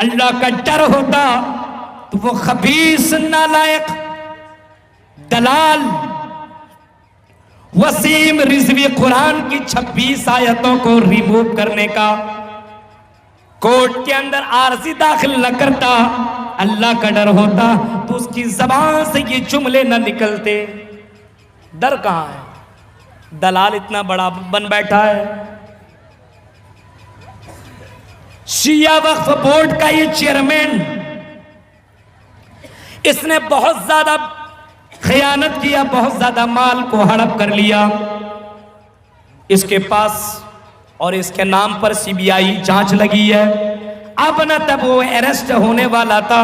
अल्लाह का डर होता तो वो खबीस नालायक दलाल वसीम रिजवी कुरान की 26 आयतों को रिमूव करने का कोर्ट के अंदर आर्जी दाखिल न करता, अल्लाह का डर होता तो उसकी जबान से ये जुमले न निकलते। डर कहां है? दलाल इतना बड़ा बन बैठा है। शिया वक्फ बोर्ड का ये चेयरमैन, इसने बहुत ज्यादा खयानत किया, बहुत ज्यादा माल को हड़प कर लिया। इसके पास और इसके नाम पर सीबीआई जांच लगी है। अब न तब वो अरेस्ट होने वाला था,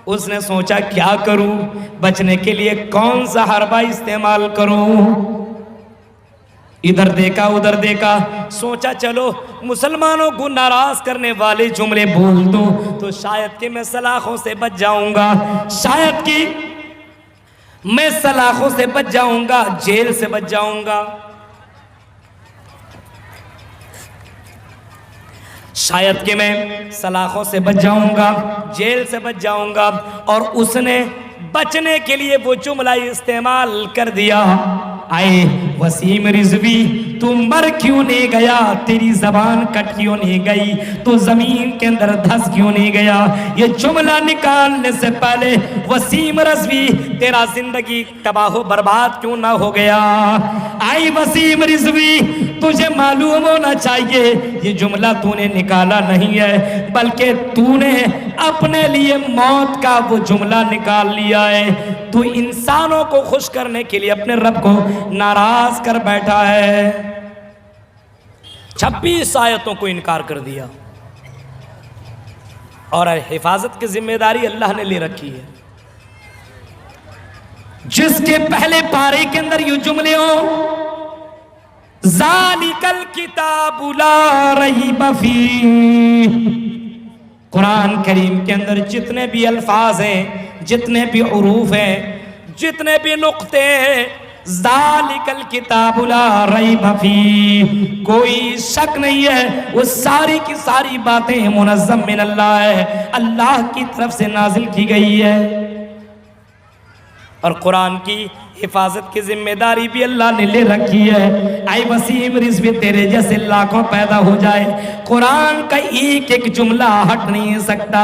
उसने सोचा क्या करूं, बचने के लिए कौन सा हरबा इस्तेमाल करूं। इधर देखा उधर देखा, सोचा चलो मुसलमानों को नाराज करने वाले जुमले बोल दूं तो शायद कि मैं सलाखों से बच जाऊंगा, शायद कि मैं सलाखों से बच जाऊंगा, जेल से बच जाऊंगा, शायद कि मैं सलाखों से बच जाऊंगा, जेल से बच जाऊंगा। और उसने बचने के लिए वो जुमला इस्तेमाल कर दिया, आए वसीम रिजवी तू मर क्यों नहीं गया, तेरी जबान कट क्यों नहीं गई, तू जमीन के अंदर धस क्यों नहीं गया। ये जुमला निकालने से पहले वसीम रिजवी तेरा जिंदगी तबाह बर्बाद क्यों ना हो गया। आई वसीम रिजवी, तुझे मालूम होना चाहिए ये जुमला तूने निकाला नहीं है, बल्कि तूने अपने लिए मौत का वो जुमला निकाल लिया है। तू इंसानों को खुश करने के लिए अपने रब को नाराज कर बैठा है। 26 आयतों को इनकार कर दिया और हिफाजत की जिम्मेदारी अल्लाह ने ले रखी है। जिसके पहले पारे के अंदर ये जुमले हो, ज़ालिकल किताबु ला रैब फीह, कुरान करीम के अंदर जितने भी अल्फाज हैं, जितने भी उरूफ हैं, जितने भी नुक्ते हैं, ज़ालिकल किताबु ला रैब फीह, कोई शक नहीं है, वो सारी की सारी बातें मुनज़्ज़म मिन अल्लाह है, अल्लाह की तरफ से नाजिल की गई है। और कुरान की हिफाजत की जिम्मेदारी भी अल्लाह ने ले रखी है। आई वसीम रिजवी तेरे जैसे लाखों पैदा हो जाए, कुरान का एक एक जुमला हट नहीं सकता।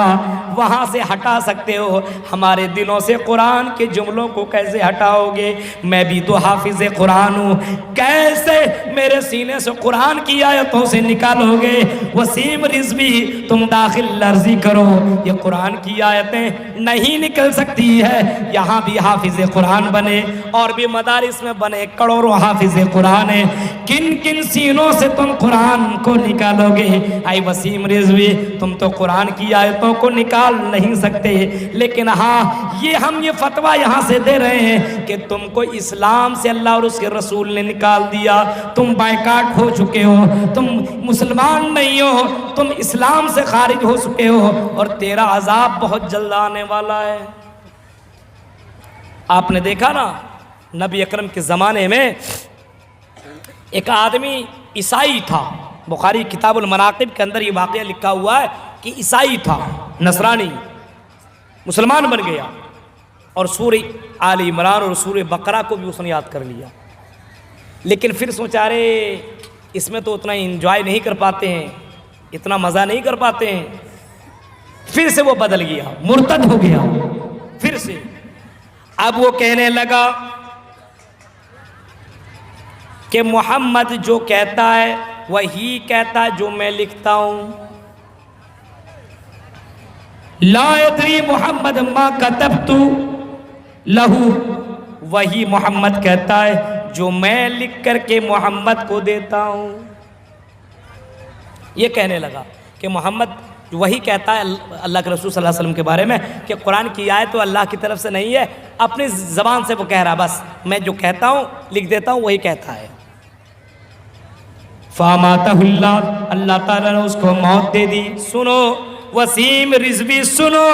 वहां से हटा सकते हो, हमारे दिलों से कुरान के जुमलों को कैसे हटाओगे? मैं भी तो हाफिज कुरान हूँ, कैसे मेरे सीने से कुरान की आयतों से निकालोगे? वसीम रिजवी तुम दाखिल लर्जी करो, ये कुरान की आयतें नहीं निकल सकती है। यहाँ भी हाफिज कुरान बने और भी मदारिस में बने करोड़ों हाफिज कुरान है, किन किन सीनों से तुम कुरान को निकालोगे? आई वसीम रिजवी तुम तो कुरान की आयतों को निकाल नहीं सकते, लेकिन हाँ ये फतवा यहाँ से दे रहे हैं कि तुमको इस्लाम से अल्लाह और उसके रसूल ने निकाल दिया, तुम बायकाट हो चुके हो, तुम मुसलमान नहीं हो, तुम इस्लाम से खारिज हो चुके हो और तेरा अजाब बहुत जल्द आने वाला है। आपने देखा ना, नबी अकरम के ज़माने में एक आदमी ईसाई था, बुखारी किताबुल मनाकिब के अंदर ये वाक़या लिखा हुआ है कि ईसाई था, नसरानी, मुसलमान बन गया और सूरह आल इमरान और सूरह बकरा को भी उसने याद कर लिया। लेकिन फिर सोचा रे इसमें तो उतना एंजॉय नहीं कर पाते हैं, इतना मज़ा नहीं कर पाते हैं, फिर से वो बदल गया, मुर्तद हो गया फिर से। अब वो कहने लगा कि मोहम्मद जो कहता है वही कहता है जो मैं लिखता हूं। ला यदरी मोहम्मद मा कतबतु लहू, वही मोहम्मद कहता है जो मैं लिख करके मोहम्मद को देता हूं। ये कहने लगा कि मोहम्मद वही कहता है अल्लाह के रसूल सल्लल्लाहु अलैहि वसल्लम के बारे में कि कुरान की आयत तो अल्लाह की तरफ से नहीं है, अपनी ज़बान से वो कह रहा, बस मैं जो कहता हूँ लिख देता हूँ वही कहता है। फामातहुल्लाह, अल्लाह ताला ने उसको मौत दे दी। सुनो वसीम रिजवी सुनो,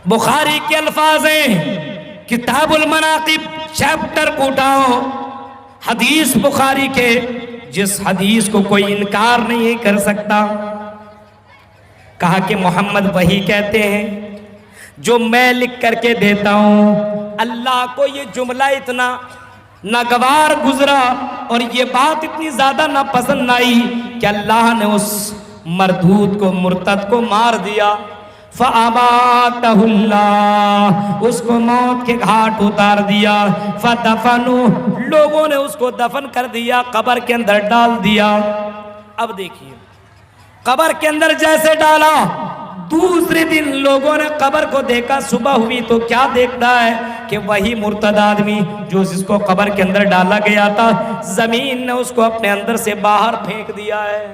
बुखारी के अल्फाज हैं, किताबुल मनाकिब चैप्टर को उठाओ, हदीस बुखारी के, जिस हदीस को कोई इनकार नहीं कर सकता, कहा कि मोहम्मद वही कहते हैं जो मैं लिख करके देता हूं। अल्लाह को ये जुमला इतना नागवार गुजरा और ये बात इतनी ज्यादा ना पसंद आई कि अल्लाह ने उस मरदूद को, मुर्तद को मार दिया। फ़अमातहुल्लाह, उसको मौत के घाट उतार दिया। फ़दफ़नु, लोगों ने उसको दफन कर दिया, कब्र के अंदर डाल दिया। अब देखिए, कब्र के अंदर जैसे डाला, दूसरे दिन लोगों ने कब्र को देखा, सुबह हुई तो क्या देखता है कि वही मुर्तद आदमी जो जिसको कब्र के अंदर डाला गया था, जमीन ने उसको अपने अंदर से बाहर फेंक दिया है।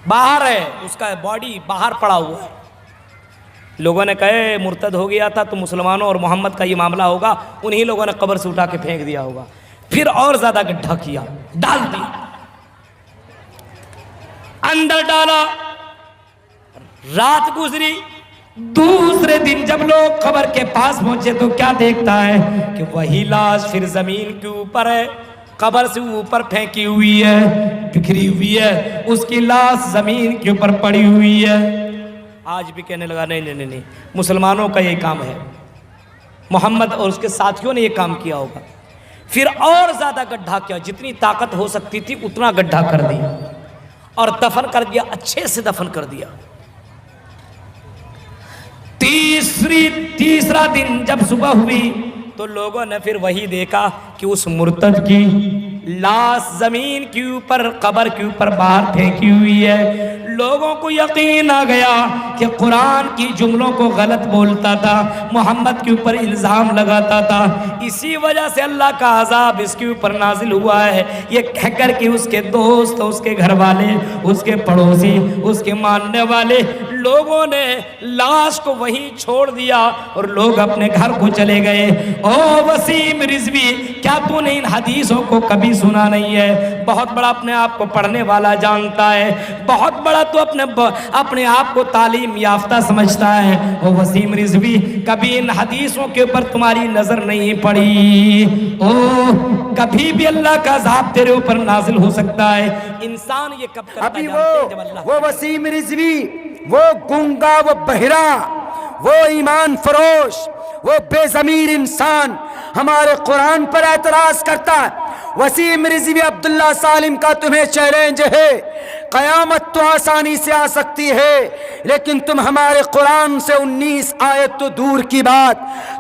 बाहर है, उसका बॉडी बाहर पड़ा हुआ है। लोगों ने कहे मुर्तद हो गया था तो मुसलमानों और मोहम्मद का ये मामला होगा, उन्हीं लोगों ने कब्र से उठा के फेंक दिया होगा। फिर और ज्यादा गड्ढा किया, डाल दिया, अंदर डाला। रात गुजरी, दूसरे दिन जब लोग कब्र के पास पहुंचे तो क्या देखता है कि वही लाश फिर जमीन के ऊपर है, कब्र से ऊपर फेंकी हुई है, बिखरी हुई है, उसकी लाश जमीन के ऊपर पड़ी हुई है। आज भी कहने लगा नहीं नहीं नहीं, मुसलमानों का ये काम है, मोहम्मद और उसके साथियों ने ये काम किया होगा। फिर और ज्यादा गड्ढा किया, जितनी ताकत हो सकती थी उतना गड्ढा कर दिया और दफन कर दिया, अच्छे से दफन कर दिया। तीसरा दिन जब सुबह हुई तो लोगों ने फिर वही देखा कि उस मुर्तद की लाश जमीन के ऊपर, कब्र के ऊपर बाहर फेंकी हुई है। लोगों को यकीन आ गया कि कुरान की जुमलों को गलत बोलता था, मोहम्मद के ऊपर इल्ज़ाम लगाता था, इसी वजह से अल्लाह का अजाब इसके ऊपर नाजिल हुआ है। ये कहकर कि उसके दोस्त, उसके घर वाले, उसके पड़ोसी, उसके मानने वाले लोगों ने लाश को वहीं छोड़ दिया और लोग अपने घर को चले गए। ओ वसीम रिजवी, क्या तूने इन हदीसों को कभी सुना नहीं है? बहुत बड़ा अपने आप को पढ़ने वाला जानता है, बहुत बड़ा तो अपने आप को तालीम याफ्ता समझता है। ओ वसीम रिजवी, कभी इन हदीसों के ऊपर तुम्हारी नजर नहीं पड़ी? ओ कभी भी अल्लाह का अज़ाब तेरे ऊपर नाजिल हो सकता है। इंसान ये कब करता अभी है? वो वसीम रिजवी, वो गूंगा, वो बहिरा, वो ईमान फरोश, वो बेज़मीर इंसान हमारे कुरान पर एतराज करता है। वसीम रिजवी अब्दुल्ला सालिम का तुम्हें चैलेंज है, कयामत तो आसानी से आ सकती है, लेकिन तुम हमारे कुरान से 19 आयत तो दूर की बात,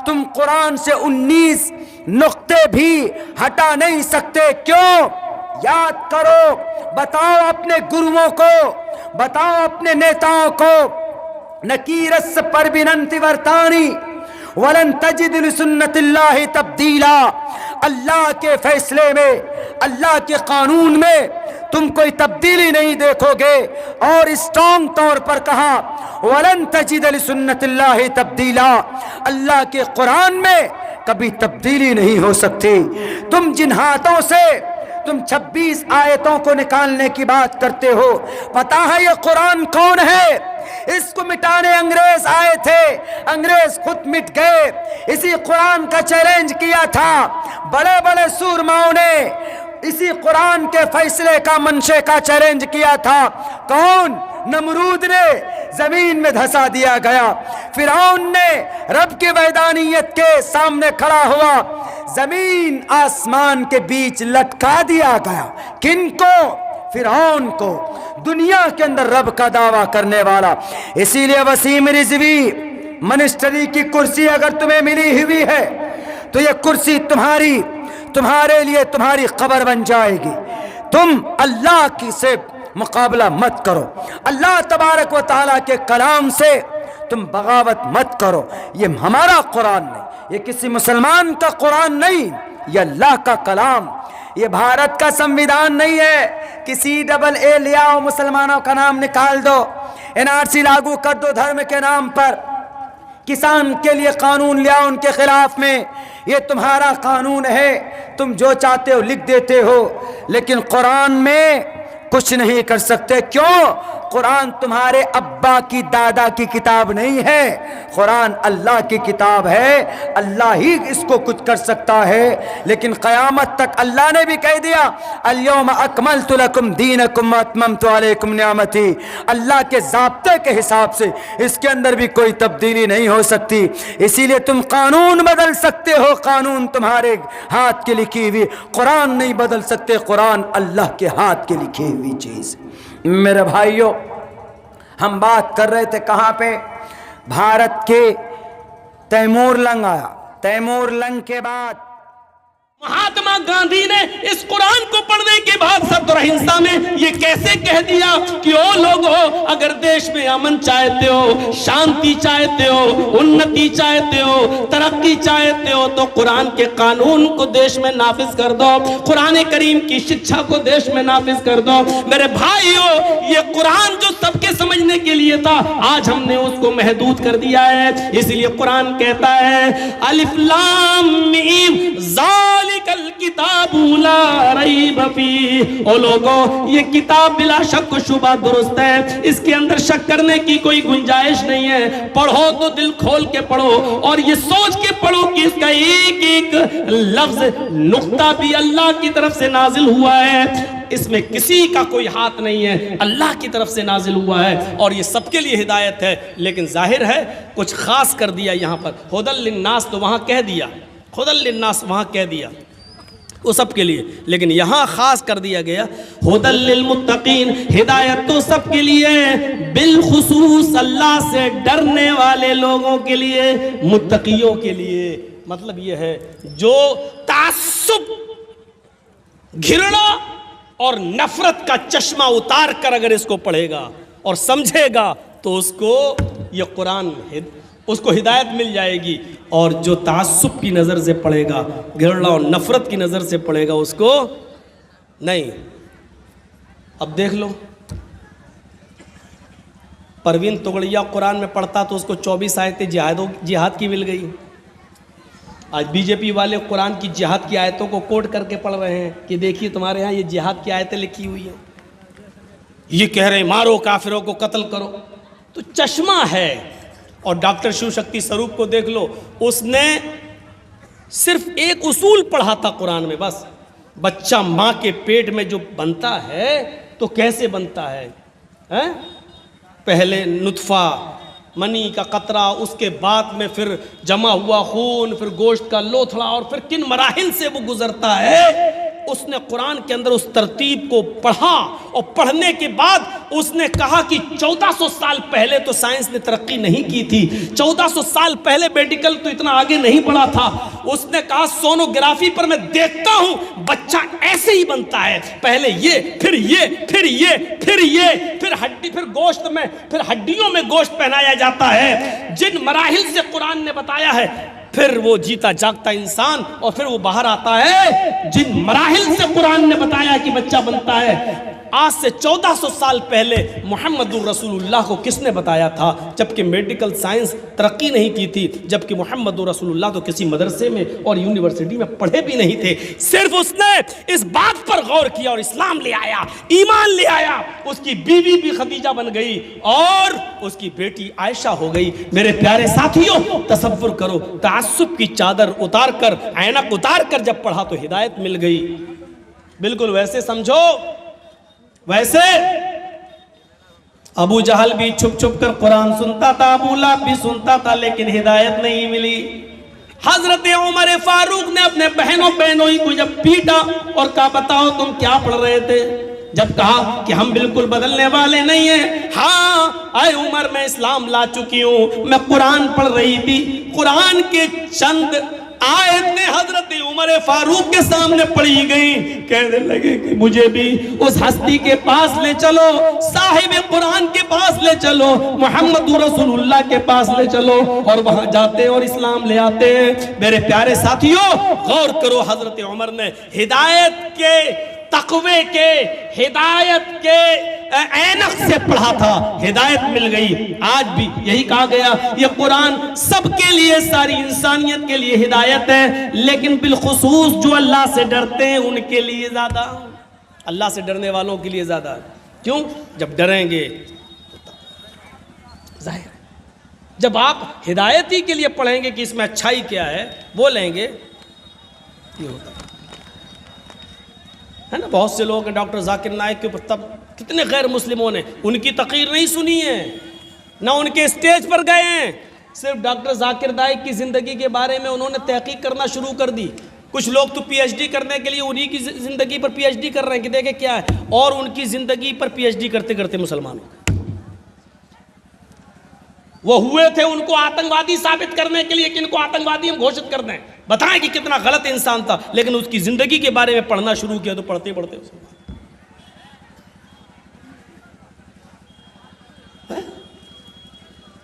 तुम कुरान से 19 नुक्ते भी हटा नहीं सकते। क्यों? याद करो, बताओ अपने गुरुओं को, बताओ अपने नेताओं को, नकीरस पर बिनंती वर्तानी वलन तजिद लिसुन्नतिल्लाहि तब्दीला। अल्लाह के फैसले में, अल्लाह के कानून में तुम कोई तब्दीली नहीं देखोगे। और स्ट्रॉन्ग तौर पर कहा, वलन तजिद लिसुन्नतिल्लाहि तब्दीला, अल्लाह के कुरान में कभी तब्दीली नहीं हो सकती। तुम जिन हाथों से तुम 26 आयतों को निकालने की बात करते हो, पता है ये कुरान कौन है? इसको मिटाने अंग्रेज आए थे, अंग्रेज खुद मिट गए। इसी कुरान का चैलेंज किया था बड़े बड़े सूरमाओं ने, इसी कुरान के फैसले का, मंशे का चैलेंज किया था। कौन? नमरूद ने जमीन में धंसा दिया गया, फिरौन ने रब की वैदानियत के सामने खड़ा हुआ, जमीन आसमान के बीच लटका दिया गया। किनको? फिरौन को, दुनिया के अंदर रब का दावा करने वाला। इसीलिए वसीम रिजवी, मिनिस्ट्री की कुर्सी अगर तुम्हें मिली हुई है तो यह कुर्सी तुम्हारे लिए तुम्हारी कब्र बन जाएगी। तुम अल्लाह की से मुकाबला मत करो, अल्लाह तबारक व तआला के कलाम से तुम बगावत मत करो। ये हमारा कुरान नहीं, ये किसी मुसलमान का कुरान नहीं, ये अल्लाह का कलाम, ये भारत का संविधान नहीं है कि CAA ले आओ, मुसलमानों का नाम निकाल दो, NRC लागू कर दो धर्म के नाम पर, किसान के लिए कानून ले आओ उनके खिलाफ में। ये तुम्हारा कानून है, तुम जो चाहते हो लिख देते हो। लेकिन कुरान में कुछ नहीं कर सकते। क्यों? कुरान तुम्हारे अब्बा की दादा की किताब नहीं है, कुरान अल्लाह की किताब है। अल्लाह ही इसको कुछ कर सकता है। लेकिन क़यामत तक अल्लाह ने भी कह दिया अल-यौम अकमलतु लकुम दीनकुम व अतममतु अलैकुम निअमती। अल्लाह के ज़ाब्ते के हिसाब से इसके अंदर भी कोई तब्दीली नहीं हो सकती। इसीलिए तुम कानून बदल सकते हो, कानून तुम्हारे हाथ की लिखी हुई, कुरान नहीं बदल सकते। कुरान अल्लाह के हाथ की लिखी हुई चीज। मेरे भाइयों, हम बात कर रहे थे कहां पे? भारत के तैमूर लंग आया। तैमूर लंग के बाद महात्मा गांधी ने इस कुरान को पढ़ने के बाद सत्तर अहिंसा में ये कैसे कह दिया कि ओ लोगों, अगर देश में अमन चाहते हो, शांति चाहते हो, उन्नति चाहते हो, तरक्की चाहते हो, तो कुरान के कानून को देश में नाफिज कर दो, कुरान करीम की शिक्षा को देश में नाफिज कर दो। मेरे भाइयों, ये कुरान जो सबके समझने के लिए था, आज हमने उसको महदूद कर दिया है। इसलिए कुरान कहता है अलिफ लाम मीम ज़ालिकल किताबु ला रैब फीह। ओ लोगों, ये किताब बिला शक व शुबा दुरुस्त है, इसके अंदर शक करने की कोई गुंजाइश नहीं है। पढ़ो तो दिल खोल के पढ़ो और ये सोच के पढ़ो कि इसका एक एक लफ्ज नुक्ता भी अल्लाह की तरफ से नाजिल हुआ है, इसमें किसी का कोई हाथ नहीं है, अल्लाह की तरफ से नाजिल हुआ है और ये सबके लिए हिदायत है। लेकिन जाहिर है कुछ खास कर दिया यहाँ पर। हुदल लिन्नास तो वहाँ कह दिया, हुदल लिन्नास वहाँ कह दिया वो सबके लिए, लेकिन यहाँ खास कर दिया गया हुदल लिल मुत्तकीन, हिदायत तो सबके लिए, बिलखुसूस अल्लाह से डरने वाले लोगों के लिए, मुत्तकियों के लिए। मतलब ये है जो तासुब, घृणा और नफरत का चश्मा उतार कर अगर इसको पढ़ेगा और समझेगा तो उसको ये कुरान उसको हिदायत मिल जाएगी। और जो तासुब की नज़र से पढ़ेगा, घृणा और नफरत की नज़र से पढ़ेगा, उसको नहीं। अब देख लो, परवीन तोगड़िया कुरान में पढ़ता तो उसको 24 आयतें जिहाद की मिल गई। आज बीजेपी वाले कुरान की जिहाद की आयतों को कोट करके पढ़ रहे हैं कि देखिए तुम्हारे यहाँ ये जिहाद की आयतें लिखी हुई हैं, ये कह रहे हैं मारो काफिरों को, कत्ल करो। तो चश्मा है। और डॉक्टर शिव शक्ति स्वरूप को देख लो, उसने सिर्फ एक उसूल पढ़ा था कुरान में, बस बच्चा माँ के पेट में जो बनता है तो कैसे बनता है, हैं? पहले नुत्फा, मनी का कतरा, उसके बाद में फिर जमा हुआ खून, फिर गोश्त का लोथड़ा, और फिर किन मराहिल से वो गुजरता है। उसने कुरान के अंदर उस तरतीब को पढ़ा और पढ़ने के बाद उसने कहा कि 1400 साल पहले तो साइंस ने तरक्की नहीं की थी, 1400 साल पहले मेडिकल तो इतना आगे नहीं बढ़ा था। उसने कहा सोनोग्राफी पर मैं देखता हूं बच्चा ऐसे ही बनता है, पहले ये, फिर ये, फिर ये, फिर ये, फिर हड्डी, फिर गोश्त में, फिर हड्डियों में गोश्त पहनाया जाता है। जिन मराहिल से कुरान ने बताया है, फिर वो जीता जागता इंसान और फिर वो बाहर आता है। जिन मराहिल से कुरान ने बताया कि बच्चा बनता है, आज से 1400 साल पहले मुहम्मदुर रसूलुल्लाह को किसने बताया था, जबकि मेडिकल साइंस तरक्की नहीं की थी, जबकि मुहम्मदुर रसूलुल्लाह तो किसी मदरसे में और यूनिवर्सिटी में पढ़े भी नहीं थे। सिर्फ उसने इस बात पर गौर किया और इस्लाम ले आया, ईमान ले आया। उसकी बीवी भी खदीजा बन गई और उसकी बेटी आयशा हो गई। मेरे प्यारे साथियों, तसव्वुर करो, तासुब की चादर उतार कर, ऐनक उतार कर जब पढ़ा तो हिदायत मिल गई। बिल्कुल वैसे समझो, वैसे अबू जहल भी छुप छुप कर कुरान सुनता था, अबू लहब भी सुनता था, लेकिन हिदायत नहीं मिली। हजरत उमर फारूक ने अपने बहनों ही को जब पीटा और कहा बताओ तुम क्या पढ़ रहे थे, जब कहा कि हम बिल्कुल बदलने वाले नहीं हैं, हाँ आए उमर मैं इस्लाम ला चुकी हूं, मैं कुरान पढ़ रही थी। कुरान के चंद आयतें हजरत उमर फारूक के सामने पढ़ी गई। कहने लगे कि मुझे भी उस हस्ती के पास ले चलो, साहिब कुरान के पास ले चलो, मोहम्मद रसूलुल्लाह के पास ले चलो। और वहां जाते और इस्लाम ले आते। मेरे प्यारे साथियों, गौर करो, हजरत उमर ने हिदायत के, तकवे के, हिदायत के ऐनक से पढ़ा था, हिदायत मिल गई। आज भी यही कहा गया, ये कुरान सबके लिए, सारी इंसानियत के लिए हिदायत है, लेकिन बिलखुसूस जो अल्लाह से डरते हैं उनके लिए ज्यादा। अल्लाह से डरने वालों के लिए ज़्यादा। क्यों? जब डरेंगे जाहिर है, जब आप हिदायत ही के लिए पढ़ेंगे कि इसमें अच्छाई क्या है, बोलेंगे, ये होता है ना। बहुत से लोग डॉक्टर जाकिर नाइक के ऊपर तब कितने गैर मुस्लिमों ने उनकी तकरीर नहीं सुनी है, ना उनके स्टेज पर गए हैं, सिर्फ डॉक्टर जाकिर नाइक की ज़िंदगी के बारे में उन्होंने तहकीक करना शुरू कर दी। कुछ लोग तो पीएचडी करने के लिए उन्हीं की ज़िंदगी पर पीएचडी कर रहे हैं कि देखे क्या है, और उनकी ज़िंदगी पर पीएचडी करते करते मुसलमान हो गए। वो हुए थे उनको आतंकवादी साबित करने के लिए कि इनको आतंकवादी हम घोषित कर दें, बताएं कि कितना गलत इंसान था, लेकिन उसकी ज़िंदगी के बारे में पढ़ना शुरू किया तो पढ़ते पढ़ते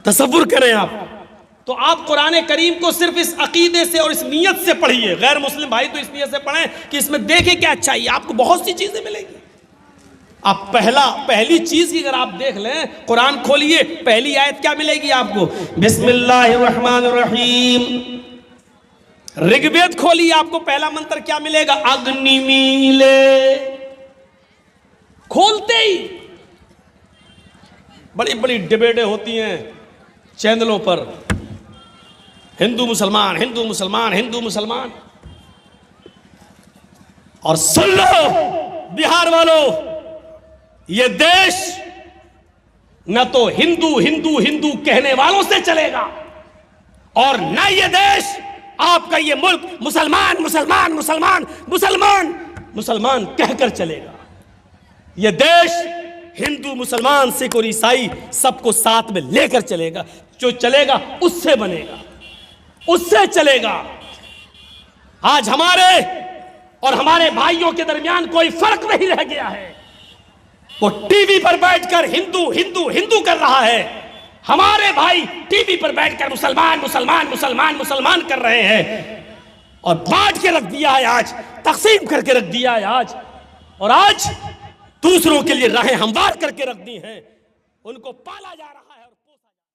तसव्वुर करें आप। तो आप कुरान करीम को सिर्फ इस अकीदे से और इस नीयत से पढ़िए। गैर मुस्लिम भाई तो इस नीयत से पढ़ें कि इसमें देखें क्या अच्छाई, आपको बहुत सी चीजें मिलेंगी। आप पहली चीज की अगर आप देख लें, कुरान खोलिए, पहली आयत क्या मिलेगी आपको? बिस्मिल्लाहिर्रहमानिर्रहीम। ऋग्वेद खोलिए, आपको पहला मंत्र क्या मिलेगा? अग्निमीले। खोलते ही बड़ी बड़ी डिबेटें होती हैं चैनलों पर, हिंदू मुसलमान, हिंदू मुसलमान, हिंदू मुसलमान। और सुन लो बिहार वालों, ये देश न तो हिंदू हिंदू हिंदू कहने वालों से चलेगा, और न ये देश, आपका ये मुल्क मुसलमान मुसलमान मुसलमान मुसलमान मुसलमान कहकर चलेगा। ये देश हिंदू मुसलमान सिख और ईसाई सबको साथ में लेकर चलेगा। जो चलेगा उससे बनेगा, उससे चलेगा। आज हमारे और हमारे भाइयों के दरमियान कोई फर्क नहीं रह गया है। वो टीवी पर बैठकर हिंदू हिंदू हिंदू कर रहा है, हमारे भाई टीवी पर बैठकर मुसलमान मुसलमान मुसलमान मुसलमान कर रहे हैं, और बांट के रख दिया है, आज तकसीम करके रख दिया है आज, और आज दूसरों के लिए राहें हमवार करके रख दी हैं, उनको पाला जा रहा है।